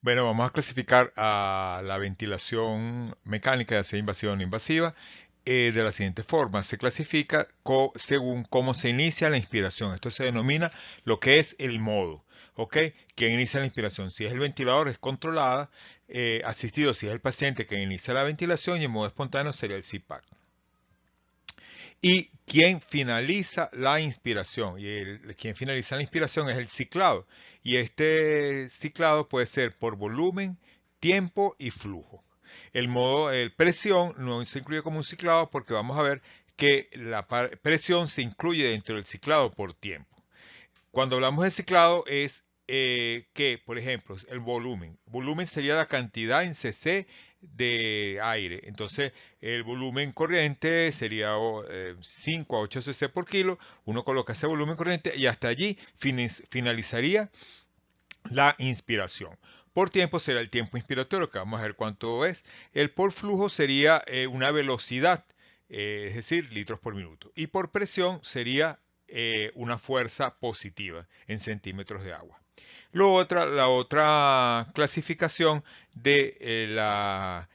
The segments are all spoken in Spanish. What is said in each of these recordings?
Bueno, vamos a clasificar a la ventilación mecánica, ya sea invasiva o no invasiva, de la siguiente forma. Se clasifica según cómo se inicia la inspiración. Esto se denomina lo que es el modo. ¿Ok? ¿Quién inicia la inspiración? Si es el ventilador, es controlada. Asistido, si es el paciente que inicia la ventilación, y en modo espontáneo sería el CPAP. Y quien finaliza la inspiración, y quien finaliza la inspiración es el ciclado. Y este ciclado puede ser por volumen, tiempo y flujo. El presión no se incluye como un ciclado porque vamos a ver que la presión se incluye dentro del ciclado por tiempo. Cuando hablamos de ciclado es que, por ejemplo, el volumen. Volumen sería la cantidad en cc de aire. Entonces, el volumen corriente sería 5 a 8 cc por kilo. Uno coloca ese volumen corriente y hasta allí finalizaría la inspiración. Por tiempo será el tiempo inspiratorio, que vamos a ver cuánto es. El por flujo sería una velocidad, es decir, litros por minuto. Y por presión sería una fuerza positiva en centímetros de agua. La otra clasificación de la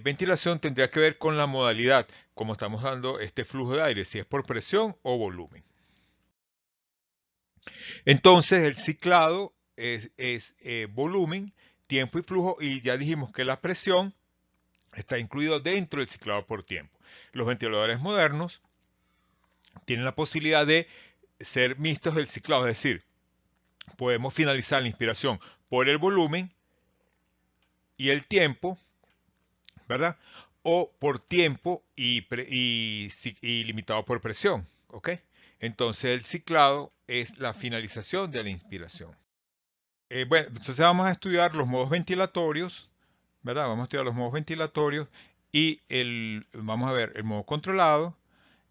ventilación tendría que ver con la modalidad, como estamos dando este flujo de aire, si es por presión o volumen. Entonces, el ciclado es volumen, tiempo y flujo, y ya dijimos que la presión está incluido dentro del ciclado por tiempo. Los ventiladores modernos tienen la posibilidad de ser mixtos del ciclado, es decir, podemos finalizar la inspiración por el volumen y el tiempo, ¿verdad? O por tiempo y limitado por presión, ¿ok? Entonces el ciclado es la finalización de la inspiración. Bueno, entonces vamos a estudiar los modos ventilatorios, ¿verdad? Vamos a estudiar los modos ventilatorios y vamos a ver el modo controlado,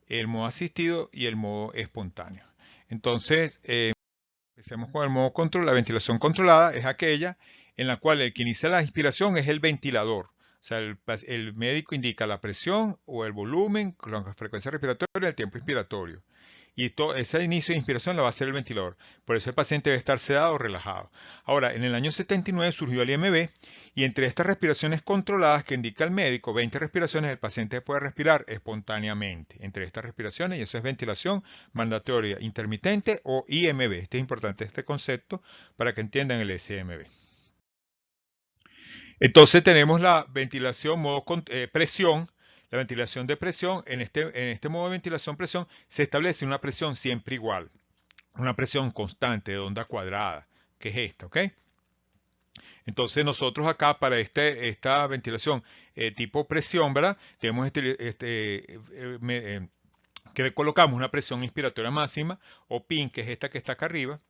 el modo asistido y el modo espontáneo. Entonces, empecemos con el modo control. La ventilación controlada es aquella en la cual el que inicia la inspiración es el ventilador. O sea, el médico indica la presión o el volumen, con la frecuencia respiratoria y el tiempo inspiratorio. Y ese inicio de inspiración lo va a hacer el ventilador. Por eso el paciente debe estar sedado o relajado. Ahora, en el año 79 surgió el IMB y entre estas respiraciones controladas que indica el médico, 20 respiraciones, el paciente puede respirar espontáneamente. Entre estas respiraciones, y eso es ventilación mandatoria intermitente o IMB. Este es importante este concepto para que entiendan el SMB. Entonces tenemos la ventilación modo presión. La ventilación de presión, en este modo de ventilación presión, se establece una presión siempre igual, una presión constante de onda cuadrada, que es esta, ¿ok? Entonces nosotros acá para esta ventilación tipo presión, ¿verdad? Tenemos que le colocamos una presión inspiratoria máxima o PIN, que es esta que está acá arriba,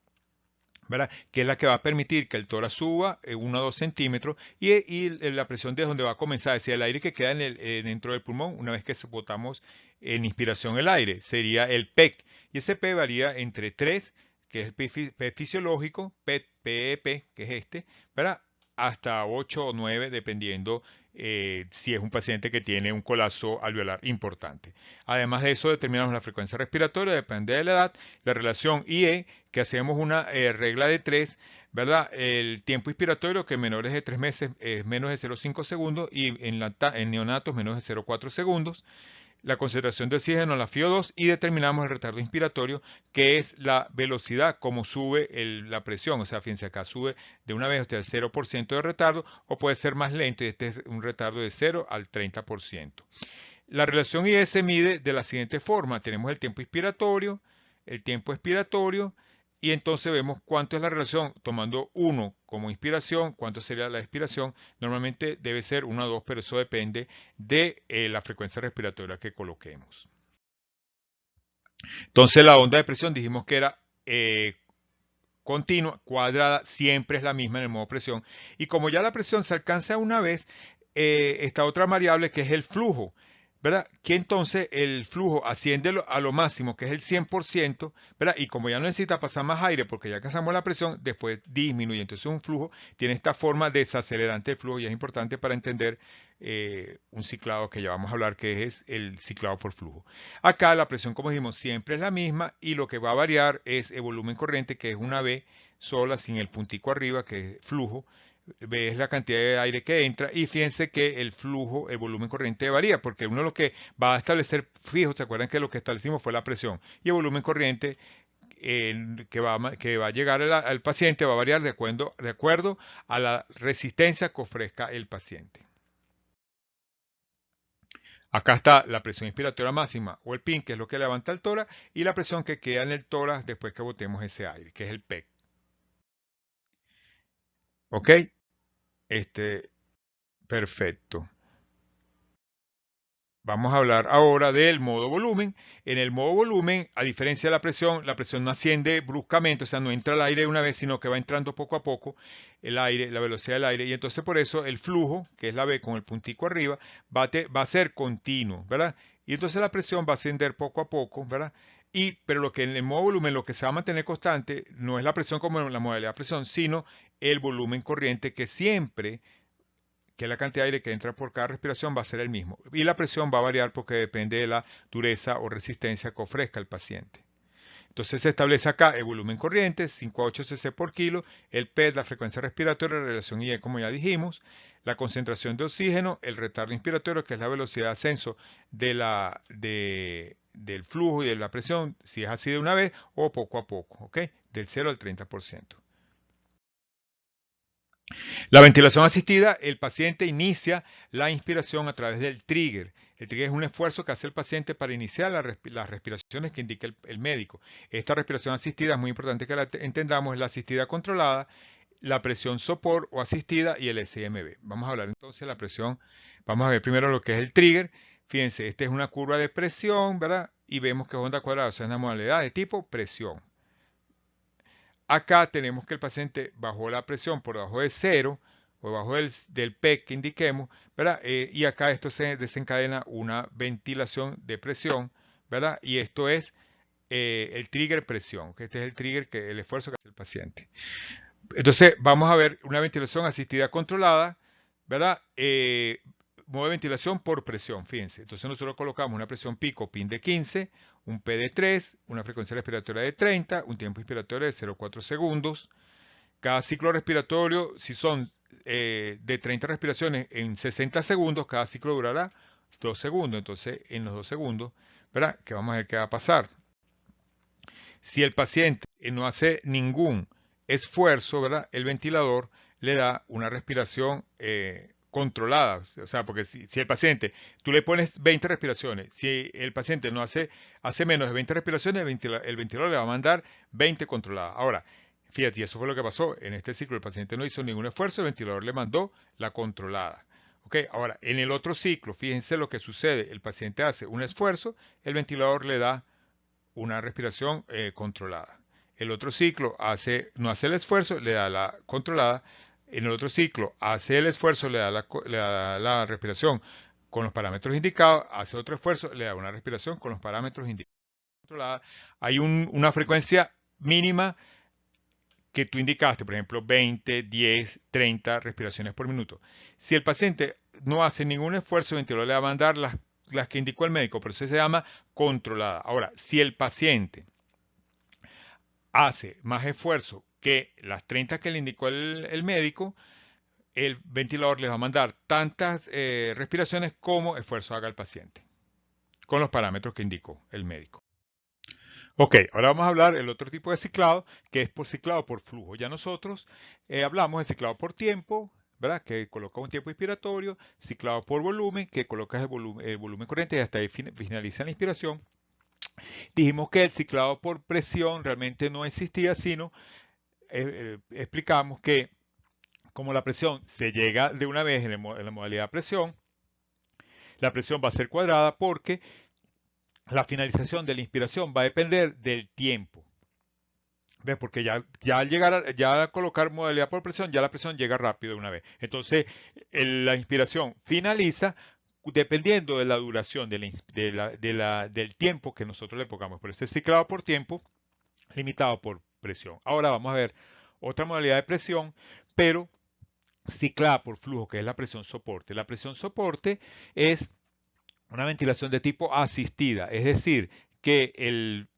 ¿verdad? Que es la que va a permitir que el tórax suba 1 a 2 centímetros y la presión de donde va a comenzar, es decir, el aire que queda dentro del pulmón una vez que botamos en inspiración el aire, sería el PEC. Y ese P varía entre 3, que es el P fisiológico, PEP, que es este, ¿verdad? Hasta 8 o 9, dependiendo si es un paciente que tiene un colapso alveolar importante. Además de eso, determinamos la frecuencia respiratoria, depende de la edad, la relación IE, que hacemos una regla de 3, ¿verdad? El tiempo inspiratorio, que en menores de 3 meses es menos de 0,5 segundos y en neonatos menos de 0,4 segundos. La concentración de oxígeno, la FiO2 y determinamos el retardo inspiratorio, que es la velocidad como sube la presión. O sea, fíjense acá, sube de una vez hasta el 0% de retardo o puede ser más lento y este es un retardo de 0 al 30%. La relación IE se mide de la siguiente forma. Tenemos el tiempo inspiratorio, el tiempo expiratorio y entonces vemos cuánto es la relación tomando 1 como inspiración, cuánto sería la expiración. Normalmente debe ser 1 a 2, pero eso depende de la frecuencia respiratoria que coloquemos. Entonces la onda de presión dijimos que era continua, cuadrada, siempre es la misma en el modo presión. Y como ya la presión se alcanza una vez, está otra variable que es el flujo, ¿verdad? Que entonces el flujo asciende a lo máximo, que es el 100%, ¿verdad? Y como ya no necesita pasar más aire porque ya alcanzamos la presión, después disminuye. Entonces un flujo tiene esta forma desacelerante del flujo y es importante para entender un ciclado que ya vamos a hablar, que es el ciclado por flujo. Acá la presión, como dijimos, siempre es la misma y lo que va a variar es el volumen corriente, que es una B, sola, sin el puntico arriba, que es flujo. Ves la cantidad de aire que entra y fíjense que el flujo, el volumen corriente varía, porque uno lo que va a establecer fijo, ¿se acuerdan que lo que establecimos fue la presión? Y el volumen corriente que va a llegar al paciente va a variar de acuerdo a la resistencia que ofrezca el paciente. Acá está la presión inspiratoria máxima o el PIN, que es lo que levanta el tórax, y la presión que queda en el tórax después que botemos ese aire, que es el PEC. ¿Ok? Perfecto. Vamos a hablar ahora del modo volumen. En el modo volumen, a diferencia de la presión no asciende bruscamente, o sea, no entra el aire de una vez, sino que va entrando poco a poco el aire, la velocidad del aire. Y entonces por eso el flujo, que es la B con el puntico arriba, va a ser continuo, ¿verdad? Y entonces la presión va a ascender poco a poco, ¿verdad? Pero lo que en el modo volumen, lo que se va a mantener constante, no es la presión como en la modalidad de presión, sino el volumen corriente que siempre que la cantidad de aire que entra por cada respiración va a ser el mismo. Y la presión va a variar porque depende de la dureza o resistencia que ofrezca el paciente. Entonces se establece acá el volumen corriente, 5 a 8 cc por kilo, el PET, la frecuencia respiratoria, la relación IE, como ya dijimos, la concentración de oxígeno, el retardo inspiratorio, que es la velocidad de ascenso del flujo y de la presión, si es así de una vez o poco a poco, ¿ok? Del 0 al 30%. La ventilación asistida, el paciente inicia la inspiración a través del trigger. El trigger es un esfuerzo que hace el paciente para iniciar las respiraciones que indica el médico. Esta respiración asistida es muy importante que la entendamos, es la asistida controlada, la presión sopor o asistida y el SMB. Vamos a hablar entonces de la presión. Vamos a ver primero lo que es el trigger. Fíjense, esta es una curva de presión, ¿verdad? Y vemos que es onda cuadrada, o sea, es una modalidad de tipo presión. Acá tenemos que el paciente bajó la presión por debajo de 0 o debajo del PEC que indiquemos, ¿verdad? Y acá esto se desencadena una ventilación de presión, ¿verdad? Y esto es el trigger presión, que este es el trigger, el esfuerzo que hace el paciente. Entonces, vamos a ver una ventilación asistida controlada, ¿verdad? Modo de ventilación por presión, fíjense. Entonces nosotros colocamos una presión pico, PIN de 15, un P de 3, una frecuencia respiratoria de 30, un tiempo inspiratorio de 0,4 segundos. Cada ciclo respiratorio, si son de 30 respiraciones en 60 segundos, cada ciclo durará 2 segundos. Entonces, en los 2 segundos, ¿verdad? Que vamos a ver qué va a pasar. Si el paciente no hace ningún esfuerzo, ¿verdad? El ventilador le da una respiración controlada. O sea, porque si el paciente, tú le pones 20 respiraciones, si el paciente no hace menos de 20 respiraciones, el ventilador le va a mandar 20 controladas. Ahora, fíjate, eso fue lo que pasó. En este ciclo el paciente no hizo ningún esfuerzo, el ventilador le mandó la controlada. ¿Ok? Ahora, en el otro ciclo, fíjense lo que sucede. El paciente hace un esfuerzo, el ventilador le da una respiración controlada. El otro ciclo no hace el esfuerzo, le da la controlada. En el otro ciclo hace el esfuerzo, le da la respiración con los parámetros indicados. Hace otro esfuerzo, le da una respiración con los parámetros indicados. Hay una frecuencia mínima que tú indicaste, por ejemplo, 20, 10, 30 respiraciones por minuto. Si el paciente no hace ningún esfuerzo, el ventilador le va a mandar las que indicó el médico, pero eso se llama controlada. Ahora, si el paciente hace más esfuerzo que las 30 que le indicó el médico, el ventilador le va a mandar tantas respiraciones como esfuerzo haga el paciente, con los parámetros que indicó el médico. Ok, ahora vamos a hablar del otro tipo de ciclado, que es por ciclado por flujo. Ya nosotros hablamos de ciclado por tiempo, ¿verdad? Que coloca un tiempo inspiratorio, ciclado por volumen, que colocas el volumen corriente y hasta ahí finaliza la inspiración. Dijimos que el ciclado por presión realmente no existía, sino explicamos que como la presión se llega de una vez en la modalidad de presión, la presión va a ser cuadrada porque la finalización de la inspiración va a depender del tiempo. ¿Ves? Porque ya al llegar, ya al colocar modalidad por presión, ya la presión llega rápido de una vez. Entonces, la inspiración finaliza dependiendo de la duración del tiempo que nosotros le pongamos. Pero este es ciclado por tiempo, limitado por presión. Ahora vamos a ver otra modalidad de presión, pero ciclada por flujo, que es la presión soporte. La presión soporte es una ventilación de tipo asistida, es decir, que el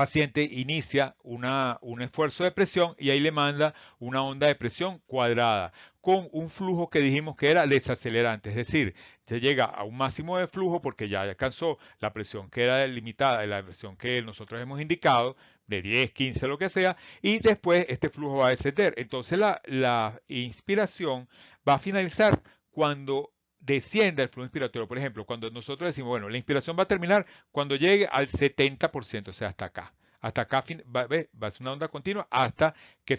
paciente inicia un esfuerzo de presión y ahí le manda una onda de presión cuadrada con un flujo que dijimos que era desacelerante, es decir, se llega a un máximo de flujo porque ya alcanzó la presión que era limitada, la presión que nosotros hemos indicado, de 10, 15, lo que sea, y después este flujo va a descender. Entonces la inspiración va a finalizar cuando descienda el flujo inspiratorio. Por ejemplo, cuando nosotros decimos, bueno, la inspiración va a terminar cuando llegue al 70%, o sea, hasta acá. Hasta acá va a ser una onda continua hasta que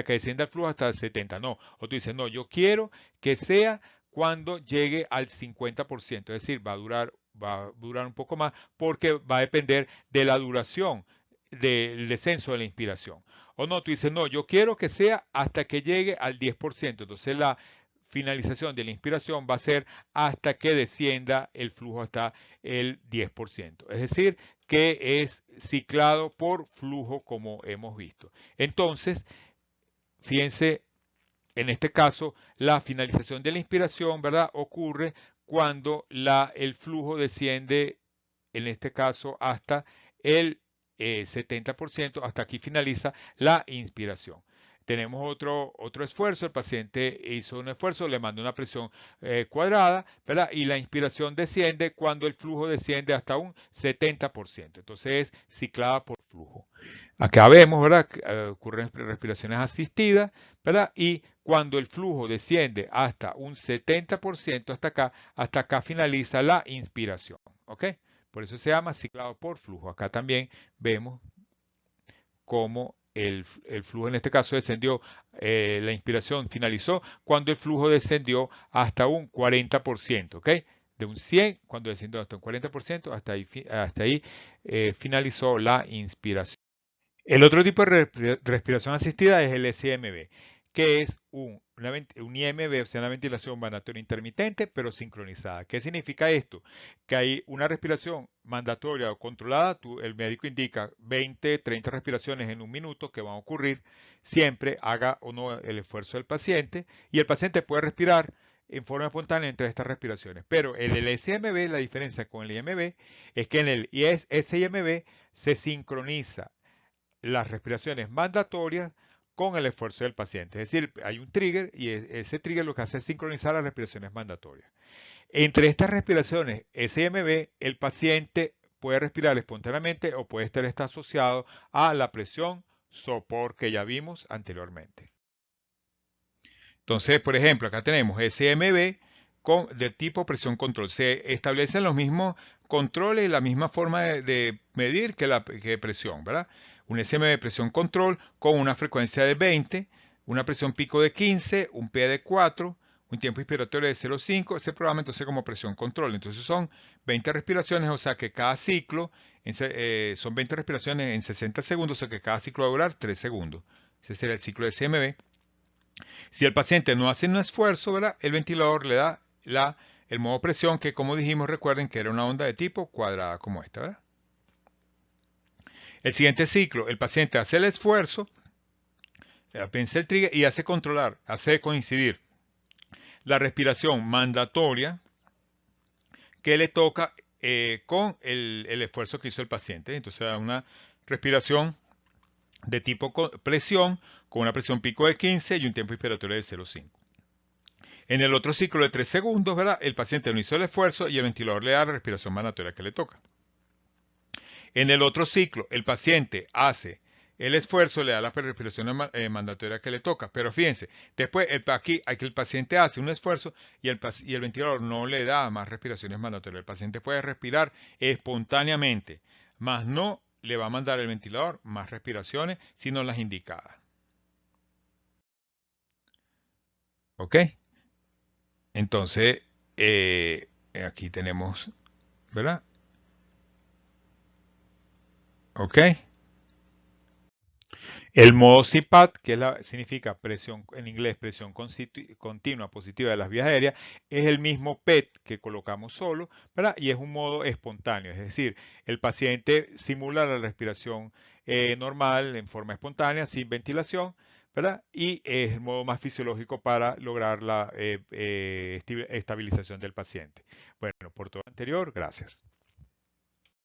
descienda el flujo hasta el 70. No, o tú dices, no, yo quiero que sea cuando llegue al 50%, es decir, va a durar un poco más porque va a depender de la duración del descenso de la inspiración. O no, tú dices, no, yo quiero que sea hasta que llegue al 10%. Entonces la finalización de la inspiración va a ser hasta que descienda el flujo hasta el 10%. Es decir, que es ciclado por flujo como hemos visto. Entonces, fíjense, en este caso, la finalización de la inspiración, ¿verdad? Ocurre cuando el flujo desciende, en este caso, hasta el 70%, hasta aquí finaliza la inspiración. Tenemos otro esfuerzo, el paciente hizo un esfuerzo, le mandó una presión cuadrada, ¿verdad? Y la inspiración desciende cuando el flujo desciende hasta un 70%. Entonces es ciclada por flujo. Acá vemos, ¿verdad? Ocurren respiraciones asistidas, ¿verdad? Y cuando el flujo desciende hasta un 70%, hasta acá finaliza la inspiración, ¿ok? Por eso se llama ciclado por flujo. Acá también vemos cómo el flujo en este caso descendió, la inspiración finalizó cuando el flujo descendió hasta un 40%, ¿ok? De un 100, cuando descendió hasta un 40%, hasta ahí finalizó la inspiración. El otro tipo de respiración asistida es el SMB, que es un IMB, o sea, una ventilación mandatoria intermitente, pero sincronizada. ¿Qué significa esto? Que hay una respiración mandatoria o controlada, el médico indica 20, 30 respiraciones en un minuto que van a ocurrir siempre, haga o no el esfuerzo del paciente, y el paciente puede respirar en forma espontánea entre estas respiraciones. Pero en el SMB, la diferencia con el IMB es que en el SIMB se sincroniza las respiraciones mandatorias con el esfuerzo del paciente. Es decir, hay un trigger y ese trigger lo que hace es sincronizar las respiraciones mandatorias. Entre estas respiraciones SMB, el paciente puede respirar espontáneamente o puede estar asociado a la presión sopor que ya vimos anteriormente. Entonces, por ejemplo, acá tenemos SMB del tipo presión control. Se establecen los mismos controles y la misma forma de medir que presión, ¿verdad? Un SMB de presión control con una frecuencia de 20, una presión pico de 15, un P de 4, un tiempo inspiratorio de 0,5. Ese programa entonces como presión control. Entonces son 20 respiraciones, o sea que cada ciclo son 20 respiraciones en 60 segundos, o sea que cada ciclo va a durar 3 segundos. Ese sería el ciclo de SMB. Si el paciente no hace un esfuerzo, ¿verdad? El ventilador le da el modo presión, que como dijimos, recuerden que era una onda de tipo cuadrada como esta, ¿verdad? El siguiente ciclo, el paciente hace el esfuerzo, vence el trigger y hace coincidir la respiración mandatoria que le toca con el esfuerzo que hizo el paciente. Entonces da una respiración de tipo presión con una presión pico de 15 y un tiempo inspiratorio de 0,5. En el otro ciclo de 3 segundos, ¿verdad? El paciente no hizo el esfuerzo y el ventilador le da la respiración mandatoria que le toca. En el otro ciclo, el paciente hace el esfuerzo, le da la respiración mandatoria que le toca. Pero fíjense, después aquí hay que el paciente hace un esfuerzo y el ventilador no le da más respiraciones mandatorias. El paciente puede respirar espontáneamente, más no le va a mandar el ventilador más respiraciones, sino las indicadas. ¿Ok? Entonces, aquí tenemos, ¿verdad? ¿Ok? El modo CPAP, que significa presión, en inglés, presión continua positiva de las vías aéreas, es el mismo PET que colocamos solo, ¿verdad? Y es un modo espontáneo, es decir, el paciente simula la respiración normal en forma espontánea, sin ventilación, ¿verdad? Y es el modo más fisiológico para lograr la estabilización del paciente. Bueno, por todo lo anterior, gracias.